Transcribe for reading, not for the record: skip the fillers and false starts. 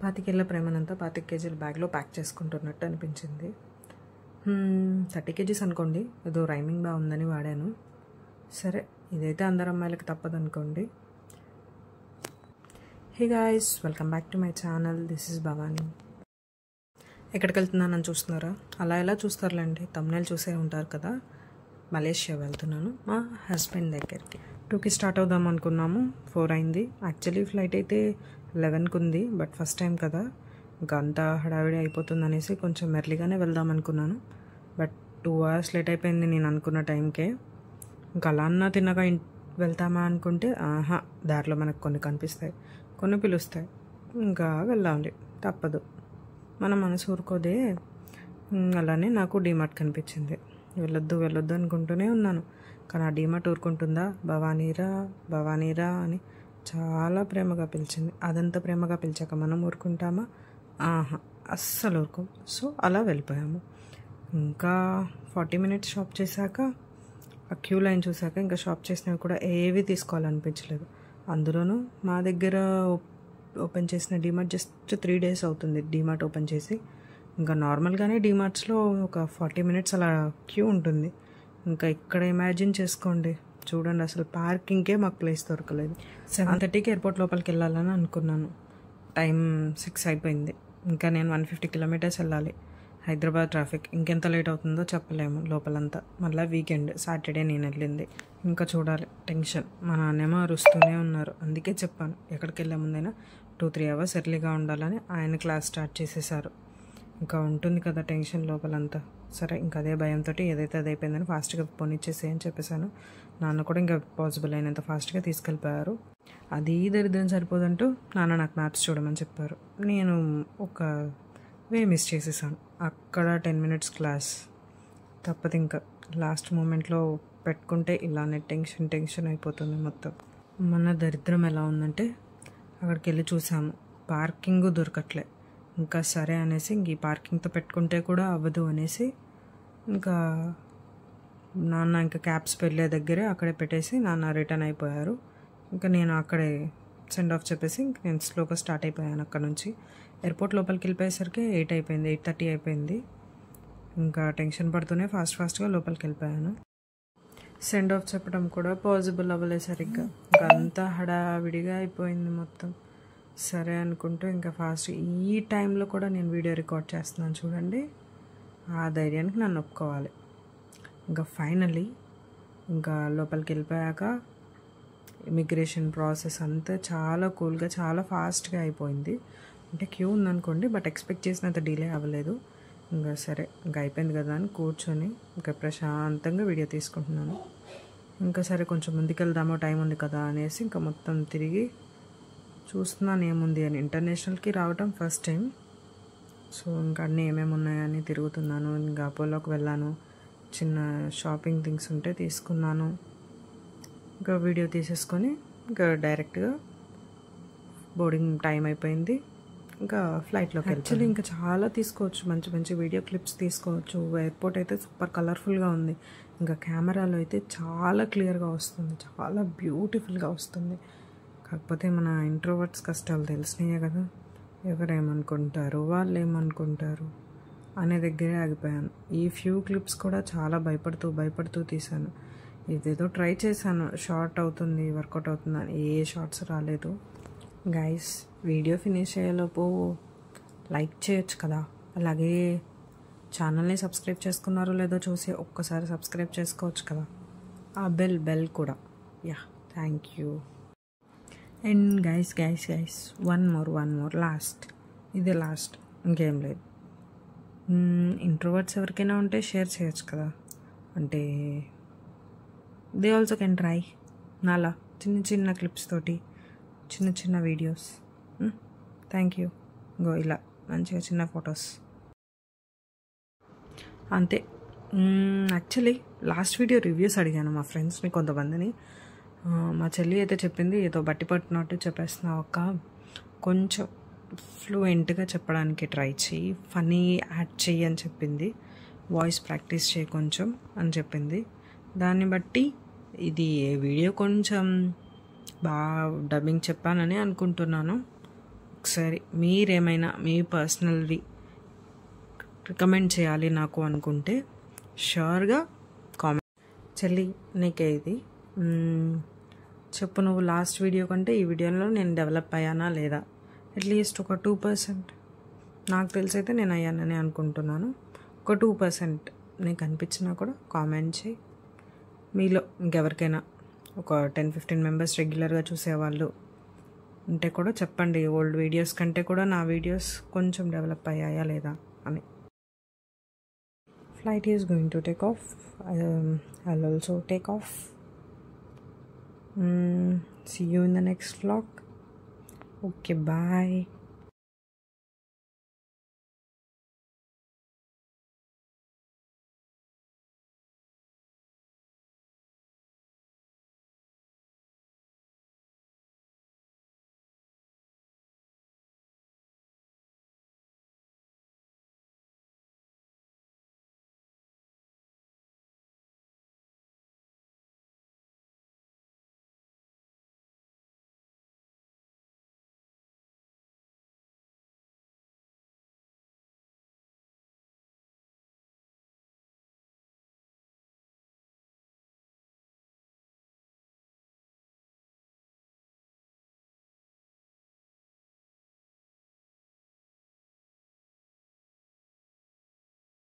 పాతికేళ్ల ప్రేమనంతా 25 కేజీల బ్యాగ్లో ప్యాక్ చేసుకుంటున్నట్టు అనిపించింది. 30 కేజీస్ అనుకోండి, ఏదో రైమింగ్ బాగుందని వాడాను. సరే, ఇదైతే అందరు అమ్మాయిలకి తప్పదు అనుకోండి. Hey guys, welcome back to my channel. This is Bhavani. ఎక్కడికి వెళ్తున్నానని చూస్తున్నారా? అలా ఎలా చూస్తారులేండి, తమ్ముళ్ళు చూసే ఉంటారు కదా. మలేషియా వెళ్తున్నాను మా హస్బెండ్ దగ్గరికి. 2కి స్టార్ట్ అవుదాం అనుకున్నాము, 4 అయింది. యాక్చువల్లీ ఫ్లైట్ అయితే 11కి ఉంది, బట్ ఫస్ట్ టైం కదా, ఇంకా అంతా హడావిడి అయిపోతుంది అనేసి కొంచెం ఎర్లీగానే వెళ్దాం అనుకున్నాను. బట్ 2 hours లేట్ అయిపోయింది నేను అనుకున్న టైంకే. ఇంకా అలా అన్నా తిన్నగా వెళ్తామా అనుకుంటే దారిలో మనకు కొన్ని కనిపిస్తాయి, కొన్ని పిలుస్తాయి, ఇంకా వెళ్ళాలి, తప్పదు, మన మనసు ఊరుకోదే. అలానే నాకు డీమార్ట్ కనిపించింది. వెళ్ళొద్దు అనుకుంటూనే ఉన్నాను, కానీ ఆ డీమార్ట్ ఊరుకుంటుందా? భవానీరా భవానీరా అని చాలా ప్రేమగా పిలిచింది. అదంతా ప్రేమగా పిలిచాక మనం ఊరుకుంటామా? అస్సలు ఊరుకోం. సో అలా వెళ్ళిపోయాము. ఇంకా 40 minutes షాప్ చేశాక, ఆ క్యూ లైన్ చూశాక ఇంకా షాప్ చేసినవి కూడా ఏవి తీసుకోవాలనిపించలేదు. అందులోనూ మా దగ్గర ఓపెన్ చేసిన డీమార్ట్ జస్ట్ 3 days అవుతుంది డీమార్ట్ ఓపెన్ చేసి. ఇంకా నార్మల్గానే డీమార్ట్స్లో ఒక 40 minutes అలా క్యూ ఉంటుంది. ఇంకా ఇక్కడ ఇమాజిన్ చేసుకోండి, చూడండి, అసలు పార్కింగ్కే మాకు ప్లేస్ దొరకలేదు. 7:30కి ఎయిర్పోర్ట్ లోపలికి వెళ్ళాలని అనుకున్నాను. టైం 6 అయిపోయింది. ఇంకా నేను 150 kilometers వెళ్ళాలి. హైదరాబాద్ ట్రాఫిక్ ఇంకెంత లేట్ అవుతుందో చెప్పలేము. లోపలంతా మళ్ళీ వీకెండ్, సాటర్డే నేను వెళ్ళింది. ఇంకా చూడాలి, టెన్షన్. మా నాన్నేమో అరుస్తూనే ఉన్నారు. అందుకే చెప్పాను, ఎక్కడికి వెళ్ళే ముందైనా 2-3 hours ఎర్లీగా ఉండాలని. ఆయన క్లాస్ స్టార్ట్ చేసేసారు. ఇంకా ఉంటుంది కదా టెన్షన్ లోపలంతా. సరే, ఇంకా అదే భయంతో ఏదైతే అది అయిపోయిందని ఫాస్ట్గా పోనిచ్చేసే అని చెప్పేశాను. నాన్న కూడా ఇంకా పాసిబుల్ అయినంత ఫాస్ట్గా తీసుకెళ్ళిపోయారు. అది దరిద్రం సరిపోదంటూ నాన్న నాకు మ్యాప్స్ చూడమని చెప్పారు. నేను ఒక వే మిస్ చేసేసాను. అక్కడ 10 minutes క్లాస్. తప్పదు, ఇంకా లాస్ట్ మూమెంట్లో పెట్టుకుంటే ఇలానే టెన్షన్ అయిపోతుంది మొత్తం. మన దరిద్రం ఎలా ఉందంటే, అక్కడికి వెళ్ళి చూసాము, పార్కింగ్ దొరకట్లే. ఇంకా సరే అనేసి ఇంక ఈ పార్కింగ్తో పెట్టుకుంటే కూడా అవ్వదు అనేసి ఇంకా నాన్న ఇంకా క్యాబ్స్ వెళ్ళే దగ్గరే అక్కడే పెట్టేసి నాన్న రిటర్న్ అయిపోయారు. ఇంకా నేను అక్కడే సెండ్ ఆఫ్ చెప్పేసి ఇంక నేను స్లోగా స్టార్ట్ అయిపోయాను. అక్కడ నుంచి ఎయిర్పోర్ట్ లోపలికి వెళ్ళిపోయేసరికి 8 అయిపోయింది, 8:30 అయిపోయింది. ఇంకా టెన్షన్ పడుతూనే ఫాస్ట్గా లోపలికి వెళ్ళిపోయాను. సెండ్ ఆఫ్ చెప్పడం కూడా పాసిబుల్ అవ్వలేదు సరిగ్గా. ఇంకా అంతా హడావిడిగా అయిపోయింది మొత్తం. సరే అనుకుంటూ ఇంకా ఫాస్ట్ ఈ టైంలో కూడా నేను వీడియో రికార్డ్ చేస్తున్నాను చూడండి. ఆ ధైర్యానికి నన్ను ఒప్పుకోవాలి. ఇంకా ఫైనల్లీ ఇంకా లోపలికి వెళ్ళిపోయాక ఇమిగ్రేషన్ ప్రాసెస్ అంతా చాలా కూల్గా, చాలా ఫాస్ట్గా అయిపోయింది. అంటే క్యూ ఉందనుకోండి, బట్ ఎక్స్పెక్ట్ చేసినంత డిలే అవ్వలేదు. ఇంకా సరే, ఇంకా అయిపోయింది కదా అని కూర్చొని ఇంకా ప్రశాంతంగా వీడియో తీసుకుంటున్నాను. ఇంకా సరే, కొంచెం ముందుకు వెళ్దామో, టైం ఉంది కదా అనేసి ఇంకా మొత్తం తిరిగి చూస్తున్నాను ఏముంది అని. ఇంటర్నేషనల్కి రావటం ఫస్ట్ టైం. సో ఇంకా అన్నీ ఏమేమి ఉన్నాయని తిరుగుతున్నాను. ఇంకా అపోలోకి వెళ్ళాను, చిన్న షాపింగ్ థింగ్స్ ఉంటే తీసుకున్నాను. ఇంకా వీడియో తీసేసుకొని ఇంకా డైరెక్ట్గా బోర్డింగ్ టైం అయిపోయింది. ఇంకా ఫ్లైట్లోకి యాక్చువల్లీ ఇంకా చాలా తీసుకోవచ్చు, మంచి వీడియో క్లిప్స్ తీసుకోవచ్చు. ఎయిర్పోర్ట్ అయితే సూపర్ కలర్ఫుల్గా ఉంది. ఇంకా కెమెరాలో అయితే చాలా క్లియర్గా వస్తుంది, చాలా బ్యూటిఫుల్గా వస్తుంది. కాకపోతే మన ఇంట్రోవర్ట్స్ కష్టాలు తెలిసినాయే కదా, ఎవరేమనుకుంటారు, వాళ్ళు ఏమనుకుంటారు అనే దగ్గరే ఆగిపోయాను. ఈ ఫ్యూ క్లిప్స్ కూడా చాలా భయపడుతూ తీశాను. ఇదేదో ట్రై చేశాను, షార్ట్ అవుతుంది, వర్కౌట్ అవుతుంది అని. ఏ షార్ట్స్ రాలేదు. గైస్, వీడియో ఫినిష్ అయ్యేలోపు లైక్ చేయొచ్చు కదా, అలాగే ఛానల్ని సబ్స్క్రైబ్ చేసుకున్నారో లేదో చూసి ఒక్కసారి సబ్స్క్రైబ్ చేసుకోవచ్చు కదా. ఆ బెల్ కూడా. Thank you. And guys one more last, ఇదే లాస్ట్, ఇంకేం లేదు. ఇంట్రోవర్ట్స్ ఎవరికైనా ఉంటే షేర్ చేయొచ్చు కదా, అంటే దే ఆల్సో కెన్ ట్రై నాలా చిన్న క్లిప్స్ తోటి చిన్న వీడియోస్. Thank you. ఇలా మంచిగా చిన్న ఫొటోస్ అంతే. యాక్చువల్లీ లాస్ట్ వీడియో రివ్యూస్ అడిగాను మా ఫ్రెండ్స్ని కొంతమందిని. మా చెల్లి అయితే చెప్పింది, ఏదో బట్టి పట్టినట్టు చెప్పేస్తున్నావు అక్క, కొంచెం ఫ్లూయెంట్గా చెప్పడానికి ట్రై చేయి, ఫనీ యాడ్ చెయ్యి అని చెప్పింది. వాయిస్ ప్రాక్టీస్ చేయి కొంచెం అని చెప్పింది. దాన్ని బట్టి ఇది వీడియో కొంచెం బాగా డబ్బింగ్ చెప్పానని అనుకుంటున్నాను. ఒకసారి మీరేమైనా మీ పర్సనల్వి రికమెండ్ చేయాలి నాకు అనుకుంటే షూర్గా కామెంట్. చెల్లి నీకే ఇది చెప్పు, నువ్వు లాస్ట్ వీడియో కంటే ఈ వీడియోలో నేను డెవలప్ అయ్యానా లేదా, అట్లీస్ట్ ఒక 2%. నాకు తెలిసి అయితే నేను అయ్యానని అనుకుంటున్నాను. ఒక 2% నీకు అనిపించినా కూడా కామెంట్ చేయి. మీలో ఇంకెవరికైనా ఒక 10-15 మెంబర్స్ రెగ్యులర్గా చూసేవాళ్ళు ఉంటే కూడా చెప్పండి, ఓల్డ్ వీడియోస్ కంటే కూడా నా వీడియోస్ కొంచెం డెవలప్ అయ్యాయా లేదా అని. Flight is going to take off. I will also take off. See you in the next vlog. Okay, bye.